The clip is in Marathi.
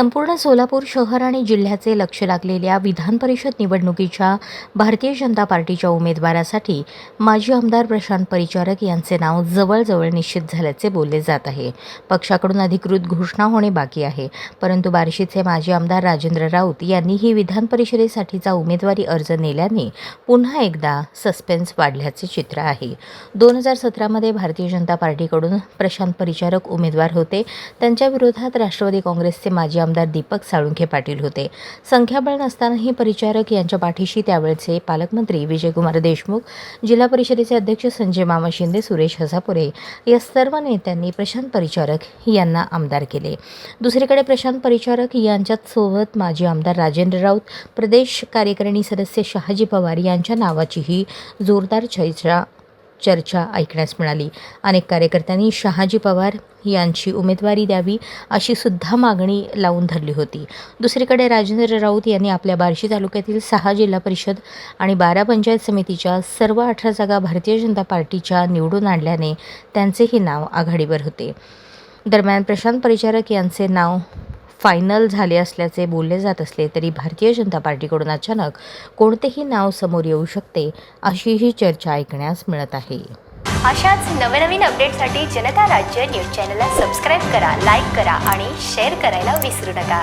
संपूर्ण सोलापूर शहर आणि जिल्ह्याचे लक्ष लागलेल्या विधान परिषद निवडणुकीच्या भारतीय जनता पार्टीच्या उमेदवारासाठी माजी आमदार प्रशांत परिचारक यांचे नाव जवळजवळ निश्चित झाल्याचे बोलले जात आहे. पक्षाकडून अधिकृत घोषणा होणे बाकी आहे, परंतु बार्शीचे माजी आमदार राजेंद्र राऊत यांनीही विधान परिषदेसाठीचा उमेदवारी अर्ज नेल्याने पुन्हा एकदा सस्पेन्स वाढल्याचे चित्र आहे. 2017मध्ये भारतीय जनता पार्टीकडून प्रशांत परिचारक उमेदवार होते. त्यांच्या विरोधात राष्ट्रवादी काँग्रेसचे माजी आमदार दीपक साळुंखे पाटील होते. संख्याबळ नसतानाही परिचारक यांच्या पाठीशी त्यावेळचे पालकमंत्री विजयकुमार देशमुख, जिल्हा परिषदेचे अध्यक्ष संजय मामा शिंदे, सुरेश हसापुरे या सर्व नेत्यांनी प्रशांत परिचारक यांना आमदार केले. दुसरीकडे प्रशांत परिचारक यांच्यासोबत माजी आमदार राजेंद्र राऊत, प्रदेश कार्यकारिणी सदस्य शहाजी पवार यांच्या नावाचीही जोरदार चर्चा ऐकण्यास मिळाली. अनेक कार्यकर्त्यांनी शहाजी पवार यांची उमेदवारी द्यावी अशी सुद्धा मागणी लावून धरली होती. दुसरीकडे राजेंद्र राऊत यांनी आपल्या बार्शी तालुक्यातील 6 जिल्हा परिषद आणि 12 पंचायत समितीच्या सर्व 18 जागा भारतीय जनता पार्टीच्या निवडून आणल्याने त्यांचेही नाव आघाडीवर होते. दरम्यान प्रशांत परिचारक यांचे नाव फायनल झाले असल्याचे बोलले जात असले तरी भारतीय जनता पार्टीकडून अचानक कोणतेही नाव समोर येऊ शकते अशीही चर्चा ऐकण्यास मिळत आहे. अशाच नवनवीन अपडेटसाठी जनता राज्य न्यूज चॅनलला सबस्क्राईब करा, लाईक करा आणि शेअर करायला विसरू नका.